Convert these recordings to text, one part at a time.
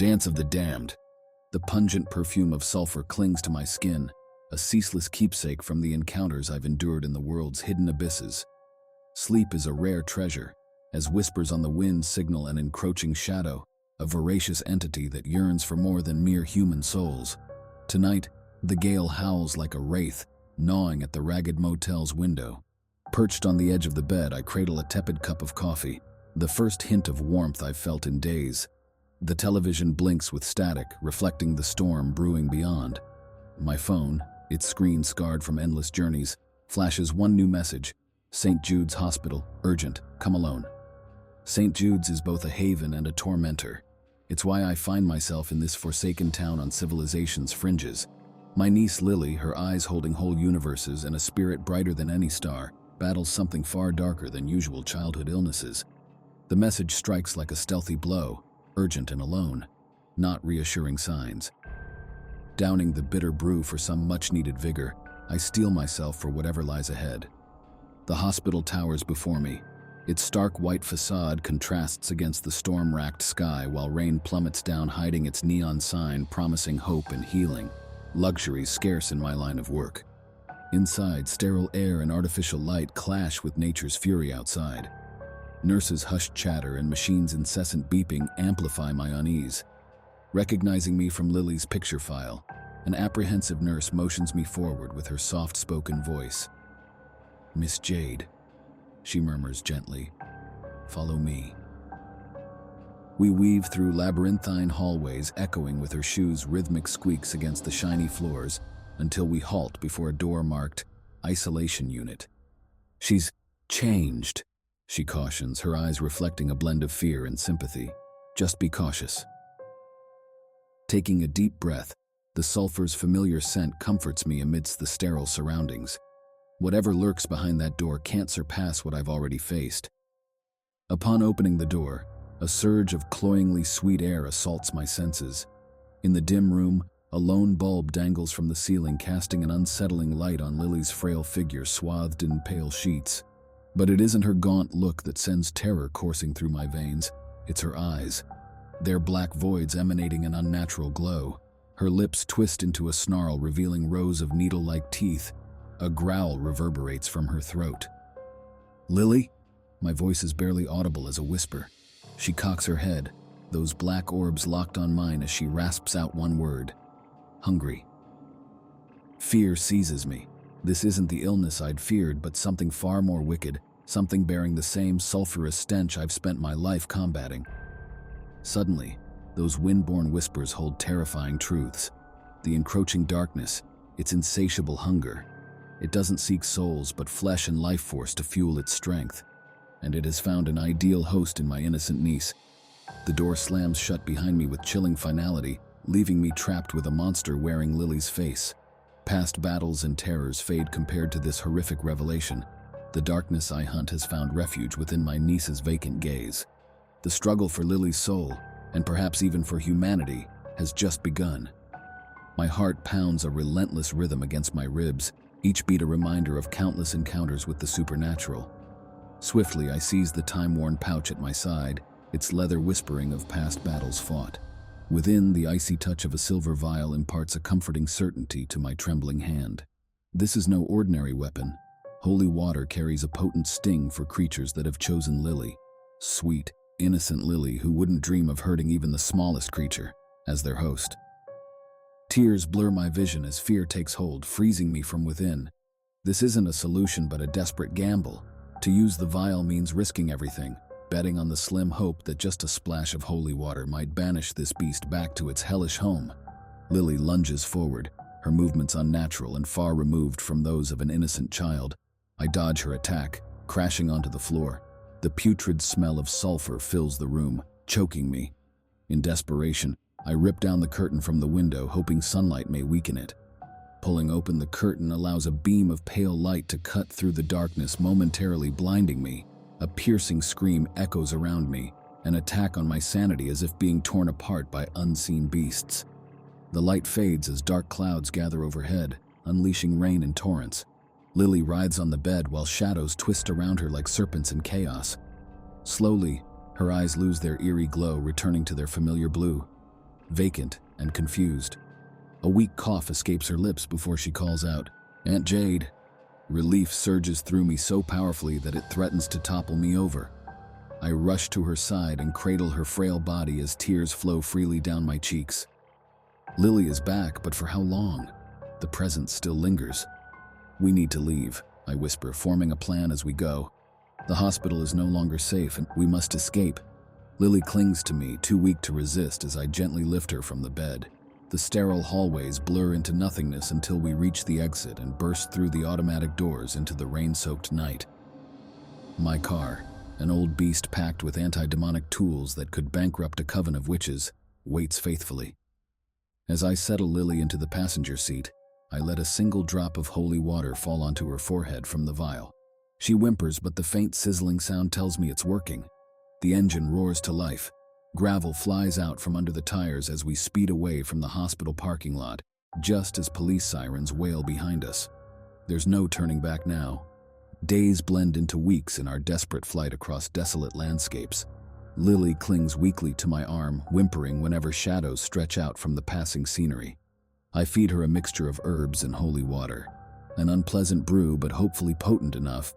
Dance of the Damned. The pungent perfume of sulfur clings to my skin, a ceaseless keepsake from the encounters I've endured in the world's hidden abysses. Sleep is a rare treasure, as whispers on the wind signal an encroaching shadow, a voracious entity that yearns for more than mere human souls. Tonight, the gale howls like a wraith, gnawing at the ragged motel's window. Perched on the edge of the bed, I cradle a tepid cup of coffee, the first hint of warmth I've felt in days. The television blinks with static, reflecting the storm brewing beyond. My phone, its screen scarred from endless journeys, flashes one new message: St. Jude's Hospital, urgent, come alone. St. Jude's is both a haven and a tormentor. It's why I find myself in this forsaken town on civilization's fringes. My niece Lily, her eyes holding whole universes and a spirit brighter than any star, battles something far darker than usual childhood illnesses. The message strikes like a stealthy blow, urgent and alone, not reassuring signs. Downing the bitter brew for some much-needed vigor, I steel myself for whatever lies ahead. The hospital towers before me. Its stark white facade contrasts against the storm-racked sky while rain plummets down, hiding its neon sign promising hope and healing, luxuries scarce in my line of work. Inside, sterile air and artificial light clash with nature's fury outside. Nurses' hushed chatter and machines' incessant beeping amplify my unease. Recognizing me from Lily's picture file, an apprehensive nurse motions me forward with her soft-spoken voice. "Miss Jade," she murmurs gently, "follow me." We weave through labyrinthine hallways echoing with her shoes' rhythmic squeaks against the shiny floors until we halt before a door marked Isolation Unit. "She's changed," she cautions, her eyes reflecting a blend of fear and sympathy. "Just be cautious." Taking a deep breath, the sulfur's familiar scent comforts me amidst the sterile surroundings. Whatever lurks behind that door can't surpass what I've already faced. Upon opening the door, a surge of cloyingly sweet air assaults my senses. In the dim room, a lone bulb dangles from the ceiling, casting an unsettling light on Lily's frail figure swathed in pale sheets. But it isn't her gaunt look that sends terror coursing through my veins, it's her eyes. Their black voids emanating an unnatural glow. Her lips twist into a snarl, revealing rows of needle-like teeth. A growl reverberates from her throat. "Lily?" My voice is barely audible as a whisper. She cocks her head, those black orbs locked on mine as she rasps out one word: "Hungry." Fear seizes me. This isn't the illness I'd feared, but something far more wicked, something bearing the same sulfurous stench I've spent my life combating. Suddenly, those wind-borne whispers hold terrifying truths. The encroaching darkness, its insatiable hunger. It doesn't seek souls but flesh and life force to fuel its strength. And it has found an ideal host in my innocent niece. The door slams shut behind me with chilling finality, leaving me trapped with a monster wearing Lily's face. Past battles and terrors fade compared to this horrific revelation. The darkness I hunt has found refuge within my niece's vacant gaze. The struggle for Lily's soul, and perhaps even for humanity, has just begun. My heart pounds a relentless rhythm against my ribs, each beat a reminder of countless encounters with the supernatural. Swiftly, I seize the time-worn pouch at my side, its leather whispering of past battles fought. Within, the icy touch of a silver vial imparts a comforting certainty to my trembling hand. This is no ordinary weapon. Holy water carries a potent sting for creatures that have chosen Lily. Sweet, innocent Lily, who wouldn't dream of hurting even the smallest creature, as their host. Tears blur my vision as fear takes hold, freezing me from within. This isn't a solution but a desperate gamble. To use the vial means risking everything, betting on the slim hope that just a splash of holy water might banish this beast back to its hellish home. Lily lunges forward, her movements unnatural and far removed from those of an innocent child. I dodge her attack, crashing onto the floor. The putrid smell of sulfur fills the room, choking me. In desperation, I rip down the curtain from the window, hoping sunlight may weaken it. Pulling open the curtain allows a beam of pale light to cut through the darkness, momentarily blinding me. A piercing scream echoes around me, an attack on my sanity as if being torn apart by unseen beasts. The light fades as dark clouds gather overhead, unleashing rain in torrents. Lily writhes on the bed while shadows twist around her like serpents in chaos. Slowly, her eyes lose their eerie glow, returning to their familiar blue. vacant and confused. A weak cough escapes her lips before she calls out, "Aunt Jade." Relief surges through me so powerfully that it threatens to topple me over. I rush to her side and cradle her frail body as tears flow freely down my cheeks. Lily is back, but for how long? The presence still lingers. "We need to leave," I whisper, forming a plan as we go. "The hospital is no longer safe and we must escape." Lily clings to me, too weak to resist as I gently lift her from the bed. The sterile hallways blur into nothingness until we reach the exit and burst through the automatic doors into the rain-soaked night. My car, an old beast packed with anti-demonic tools that could bankrupt a coven of witches, waits faithfully. As I settle Lily into the passenger seat, I let a single drop of holy water fall onto her forehead from the vial. She whimpers, but the faint sizzling sound tells me it's working. The engine roars to life. Gravel flies out from under the tires as we speed away from the hospital parking lot, just as police sirens wail behind us. There's no turning back now. Days blend into weeks in our desperate flight across desolate landscapes. Lily clings weakly to my arm, whimpering whenever shadows stretch out from the passing scenery. I feed her a mixture of herbs and holy water, an unpleasant brew but hopefully potent enough.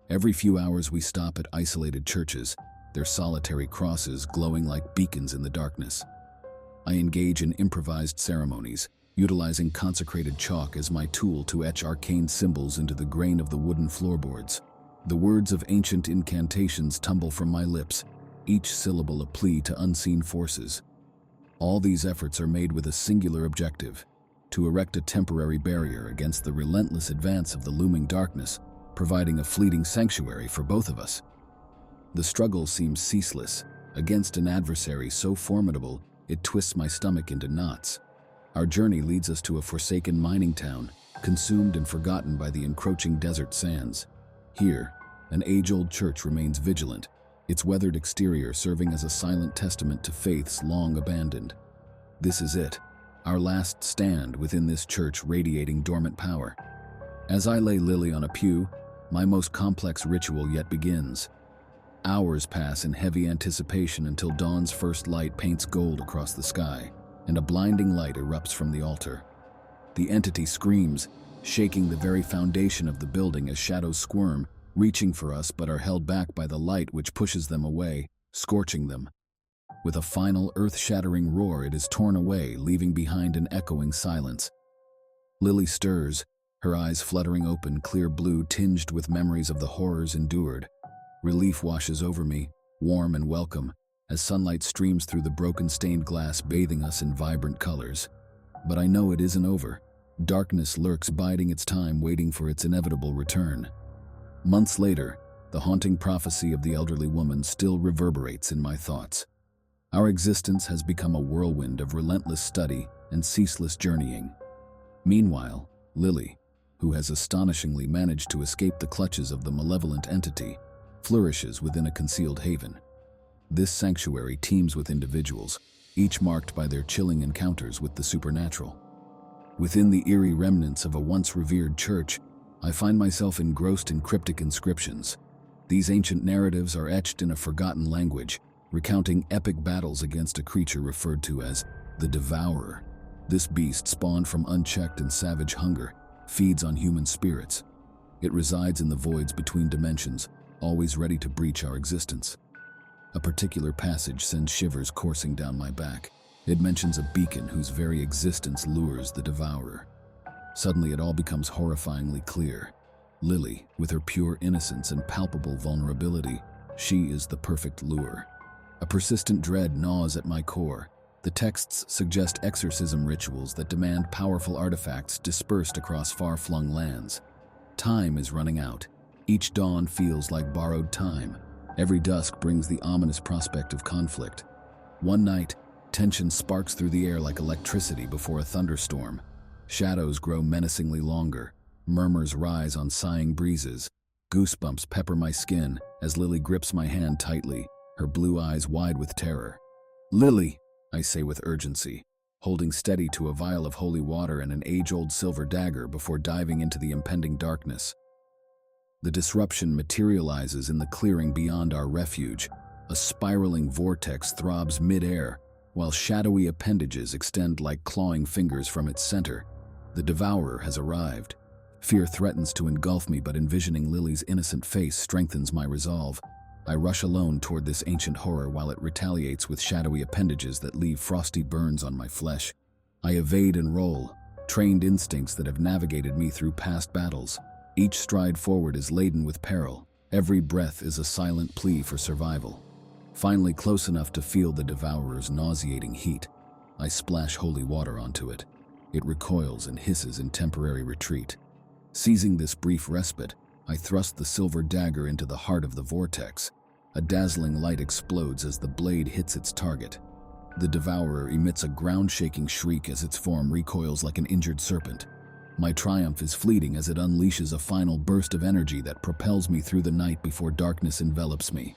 Every few hours we stop at isolated churches, their solitary crosses glowing like beacons in the darkness. I engage in improvised ceremonies, utilizing consecrated chalk as my tool to etch arcane symbols into the grain of the wooden floorboards. The words of ancient incantations tumble from my lips, each syllable a plea to unseen forces. All these efforts are made with a singular objective: to erect a temporary barrier against the relentless advance of the looming darkness, providing a fleeting sanctuary for both of us. The struggle seems ceaseless, against an adversary so formidable it twists my stomach into knots. Our journey leads us to a forsaken mining town, consumed and forgotten by the encroaching desert sands. Here, an age-old church remains vigilant, its weathered exterior serving as a silent testament to faiths long abandoned. This is it, our last stand within this church radiating dormant power. As I lay Lily on a pew, my most complex ritual yet begins. Hours pass in heavy anticipation until dawn's first light paints gold across the sky, and a blinding light erupts from the altar. The entity screams, shaking the very foundation of the building as shadows squirm, reaching for us but are held back by the light which pushes them away, scorching them. With a final earth-shattering roar, it is torn away, leaving behind an echoing silence. Lily stirs, her eyes fluttering open, clear blue tinged with memories of the horrors endured. Relief washes over me, warm and welcome, as sunlight streams through the broken stained glass, bathing us in vibrant colors. But I know it isn't over. Darkness lurks, biding its time, waiting for its inevitable return. Months later, the haunting prophecy of the elderly woman still reverberates in my thoughts. Our existence has become a whirlwind of relentless study and ceaseless journeying. Meanwhile, Lily, who has astonishingly managed to escape the clutches of the malevolent entity, flourishes within a concealed haven. This sanctuary teems with individuals, each marked by their chilling encounters with the supernatural. Within the eerie remnants of a once revered church, I find myself engrossed in cryptic inscriptions. These ancient narratives are etched in a forgotten language, recounting epic battles against a creature referred to as the Devourer. This beast, spawned from unchecked and savage hunger, feeds on human spirits. It resides in the voids between dimensions, always ready to breach our existence. A particular passage sends shivers coursing down my back. It mentions a beacon whose very existence lures the Devourer. Suddenly it all becomes horrifyingly clear. Lily, with her pure innocence and palpable vulnerability, she is the perfect lure. A persistent dread gnaws at my core. The texts suggest exorcism rituals that demand powerful artifacts dispersed across far-flung lands. Time is running out. Each dawn feels like borrowed time. Every dusk brings the ominous prospect of conflict. One night, tension sparks through the air like electricity before a thunderstorm. Shadows grow menacingly longer. Murmurs rise on sighing breezes. Goosebumps pepper my skin as Lily grips my hand tightly, her blue eyes wide with terror. "Lily," I say with urgency, holding steady to a vial of holy water and an age-old silver dagger before diving into the impending darkness. The disruption materializes in the clearing beyond our refuge. A spiraling vortex throbs mid-air, While shadowy appendages extend like clawing fingers from its center, the devourer has arrived. Fear threatens to engulf me, but envisioning Lily's innocent face strengthens my resolve. I rush alone toward this ancient horror while it retaliates with shadowy appendages that leave frosty burns on my flesh. I evade and roll, trained instincts that have navigated me through past battles. Each stride forward is laden with peril. Every breath is a silent plea for survival. Finally close enough to feel the devourer's nauseating heat, I splash holy water onto it. It recoils and hisses in temporary retreat. Seizing this brief respite, I thrust the silver dagger into the heart of the vortex. A dazzling light explodes as the blade hits its target. The devourer emits a ground-shaking shriek as its form recoils like an injured serpent. My triumph is fleeting as it unleashes a final burst of energy that propels me through the night before darkness envelops me.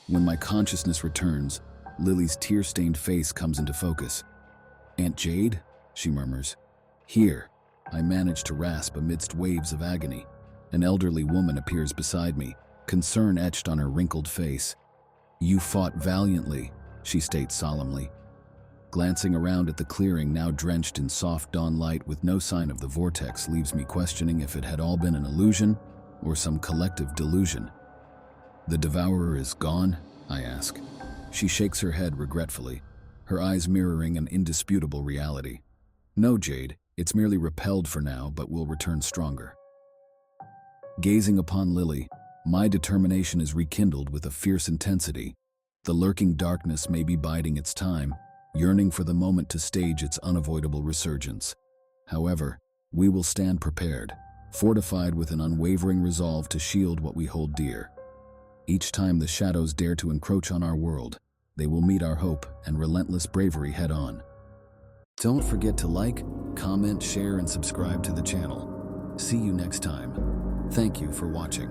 When my consciousness returns, Lily's tear-stained face comes into focus. "Aunt Jade?" she murmurs. "Here," I manage to rasp amidst waves of agony. An elderly woman appears beside me, concern etched on her wrinkled face. "You fought valiantly," she states solemnly. Glancing around at the clearing, now drenched in soft dawn light with no sign of the vortex, leaves me questioning if it had all been an illusion or some collective delusion. "The devourer is gone?" I ask. She shakes her head regretfully, her eyes mirroring an indisputable reality. "No, Jade, it's merely repelled for now, but will return stronger." Gazing upon Lily, my determination is rekindled with a fierce intensity. The lurking darkness may be biding its time, yearning for the moment to stage its unavoidable resurgence. However, we will stand prepared, fortified with an unwavering resolve to shield what we hold dear. Each time the shadows dare to encroach on our world, they will meet our hope and relentless bravery head-on. Don't forget to like, comment, share, and subscribe to the channel. See you next time. Thank you for watching.